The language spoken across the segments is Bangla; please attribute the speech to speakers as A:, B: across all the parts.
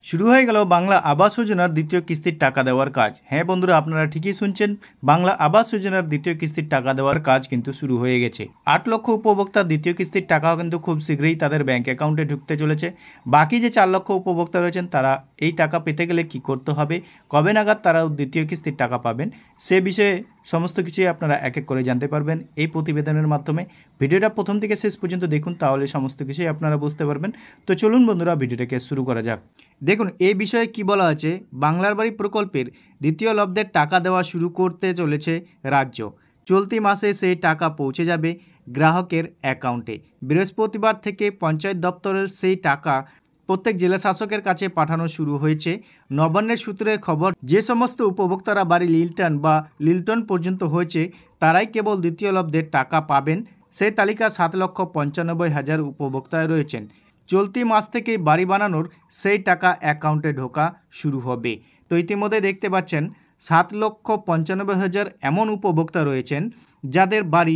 A: শুরু হয়ে গেল বাংলা আবাস যোজনার দ্বিতীয় কিস্তির টাকা দেওয়ার কাজ। হ্যাঁ বন্ধুরা, আপনারা ঠিকই শুনছেন, বাংলা আবাস যোজনার দ্বিতীয় কিস্তির টাকা দেওয়ার কাজ কিন্তু শুরু হয়ে গেছে। 8 লক্ষ উপভোক্তার দ্বিতীয় কিস্তির টাকাও কিন্তু খুব শীঘ্রই তাদের ব্যাংক অ্যাকাউন্টে ঢুকতে চলেছে। বাকি যে 4 লক্ষ উপভোক্তা রয়েছেন তারা এই টাকা পেতে গেলে কি করতে হবে, কবে নাগাদ তারা দ্বিতীয় কিস্তির টাকা পাবেন, সে বিষয়ে সমস্ত কিছুই আপনারা এক এক করে জানতে পারবেন এই প্রতিবেদনের মাধ্যমে। ভিডিওটা প্রথম থেকে শেষ পর্যন্ত দেখুন, তাহলে সমস্ত কিছুই আপনারা বুঝতে পারবেন। তো চলুন বন্ধুরা, ভিডিওটাকে শুরু করা যাক। দেখুন এই বিষয়ে কি বলা আছে। বাংলার বাড়ি প্রকল্পের দ্বিতীয় লব্ধের টাকা দেওয়া শুরু করতে চলেছে রাজ্য। চলতি মাসে সেই টাকা পৌঁছে যাবে গ্রাহকের অ্যাকাউন্টে। বৃহস্পতিবার থেকে পঞ্চায়েত দপ্তরের সেই টাকা প্রত্যেক জেলা শাসকের কাছে পাঠানো শুরু হয়েছে। নবান্নের সূত্রে খবর, যে সমস্ত উপভোক্তারা বাড়ি লিল্টন পর্যন্ত হয়েছে তারাই কেবল দ্বিতীয় লব্ধের টাকা পাবেন। সেই তালিকা 7,95,000 উপভোক্তায় রয়েছেন। চলতি মাস থেকে বাড়ি বানানোর সেই টাকা অ্যাকাউন্টে ঢোকা শুরু হবে। তো ইতিমধ্যে দেখতে পাচ্ছেন 7,95,000 এমন উপভোক্তা রয়েছেন যাদের বাড়ি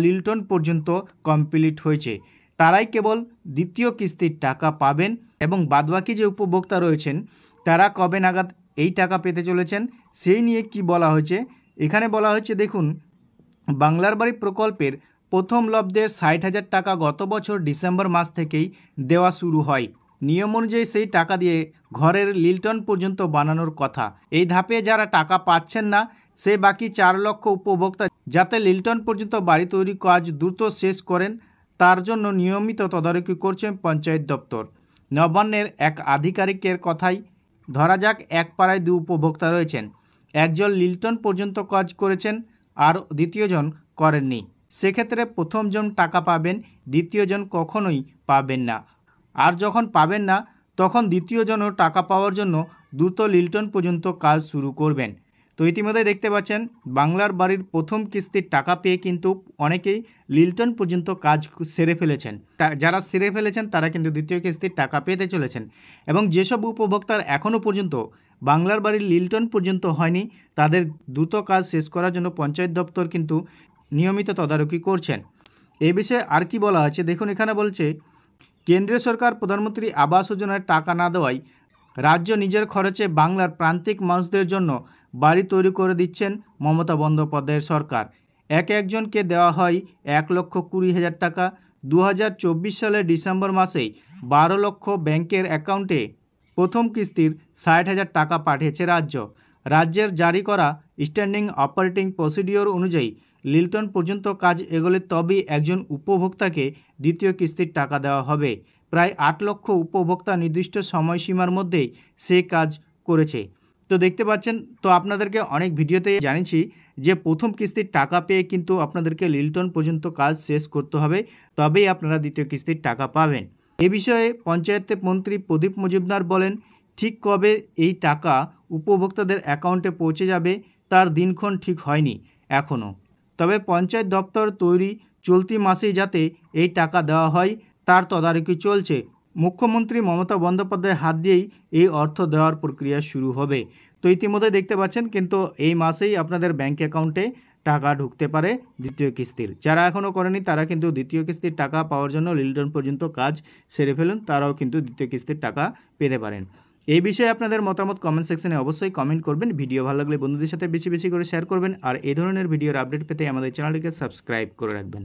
A: লিল্টন পর্যন্ত কমপ্লিট হয়েছে। তারাই কেবল দ্বিতীয় কিস্তির টাকা পাবেন এবং বাদবাকি যে উপভোক্তা রয়েছেন তারা কবে নাগাদ এই টাকা পেতে চলেছেন সেই নিয়ে কি বলা হয়েছে। এখানে বলা হয়েছে, দেখুন, বাংলার বাড়ি প্রকল্পের প্রথম লব্ধের 60,000 টাকা গত বছর ডিসেম্বর মাস থেকেই দেওয়া শুরু হয়। নিয়ম অনুযায়ী সেই টাকা দিয়ে ঘরের লিল্টন পর্যন্ত বানানোর কথা। এই ধাপে যারা টাকা পাচ্ছেন না, সে বাকি 4 লক্ষ উপভোক্তা যাতে লিল্টন পর্যন্ত বাড়ি তৈরি কাজ দ্রুত শেষ করেন তার জন্য নিয়মিত তদারকি করছেন পঞ্চায়েত দপ্তর। নবান্নের এক আধিকারিকের কথাই ধরা যাক, এক পাড়ায় 2 উপভোক্তা রয়েছেন। একজন লিল্টন পর্যন্ত কাজ করেছেন আর দ্বিতীয়জন করেননি। সেক্ষেত্রে প্রথমজন টাকা পাবেন, দ্বিতীয়জন কখনোই পাবেন না। আর যখন পাবেন না তখন দ্বিতীয়জনও টাকা পাওয়ার জন্য দ্রুত লিল্টন পর্যন্ত কাজ শুরু করবেন। তো ইতিমধ্যে দেখতে পাচ্ছেন বাংলার বাড়ির প্রথম কিস্তির টাকা পেয়ে কিন্তু অনেকেই লিল্টন পর্যন্ত কাজ সেরে ফেলেছেন। যারা সেরে ফেলেছেন তারা কিন্তু দ্বিতীয় কিস্তির টাকা পেতে চলেছেন। এবং যেসব উপভোক্তার এখনও পর্যন্ত বাংলার বাড়ির লিল্টন পর্যন্ত হয়নি, তাদের দ্রুত কাজ শেষ করার জন্য পঞ্চায়েত দপ্তর কিন্তু নিয়মিত তদারকি করছেন। এই বিষয়ে আর কি বলা আছে দেখুন। এখানে বলছে, কেন্দ্রীয় সরকার প্রধানমন্ত্রী আবাস যোজনার টাকা না দেওয়ায় রাজ্য নিজের খরচে বাংলার প্রান্তিক মানুষদের জন্য বাড়ি তৈরি করে দিচ্ছেন মমতা বন্দ্যোপাধ্যায়ের সরকার। একজনকে দেওয়া হয় 1,20,000 টাকা। 2024 সালের ডিসেম্বর মাসেই 12 লক্ষ ব্যাংকের অ্যাকাউন্টে প্রথম কিস্তির 60,000 টাকা পাঠিয়েছে রাজ্য। রাজ্যের জারি করা স্ট্যান্ডিং অপারেটিং প্রসিডিওর অনুযায়ী লিল্টন পর্যন্ত কাজ এগোলে তবেই একজন উপভোক্তাকে দ্বিতীয় কিস্তির টাকা দেওয়া হবে। প্রায় 8 লক্ষ উপভোক্তা নির্দিষ্ট সময়সীমার মধ্যেই সে কাজ করেছে। তো দেখতে পাচ্ছেন, তো আপনাদেরকে অনেক ভিডিওতে জানিয়েছি যে প্রথম কিস্তির টাকা পেয়ে কিন্তু আপনাদেরকে লিল্টন পর্যন্ত কাজ শেষ করতে হবে, তবেই আপনারা দ্বিতীয় কিস্তির টাকা পাবেন। এ বিষয়ে পঞ্চায়েত মন্ত্রী প্রদীপ মজুমদার বলেন, ঠিক কবে এই টাকা উপভোক্তাদের অ্যাকাউন্টে পৌঁছে যাবে তার দিনক্ষণ ঠিক হয়নি এখনও, তবে পঞ্চায়েত দপ্তর তৈরি চলতি মাসেই যাতে এই টাকা দেওয়া হয় তার তদারকি চলছে। মুখ্যমন্ত্রী মমতা বন্দ্যোপাধ্যায়ের হাত দিয়েই এই অর্থ দেওয়ার প্রক্রিয়া শুরু হবে। তো ইতিমধ্যে দেখতে পাচ্ছেন কিন্তু এই মাসেই আপনাদের ব্যাংক অ্যাকাউন্টে টাকা ঢুকতে পারে দ্বিতীয় কিস্তির। যারা এখনও করেনি তারা কিন্তু দ্বিতীয় কিস্তির টাকা পাওয়ার জন্য লিল্টন পর্যন্ত কাজ সেরে ফেলুন, তারাও কিন্তু দ্বিতীয় কিস্তির টাকা পেতে পারেন। এই বিষয়ে আপনাদের মতামত কমেন্ট সেকশনে অবশ্যই কমেন্ট করবেন। ভিডিও ভালো লাগলে বন্ধুদের সাথে বেশি বেশি করে শেয়ার করবেন। আর এই ধরনের ভিডিওর আপডেট পেতে আমাদের চ্যানেলটিকে সাবস্ক্রাইব করে রাখবেন।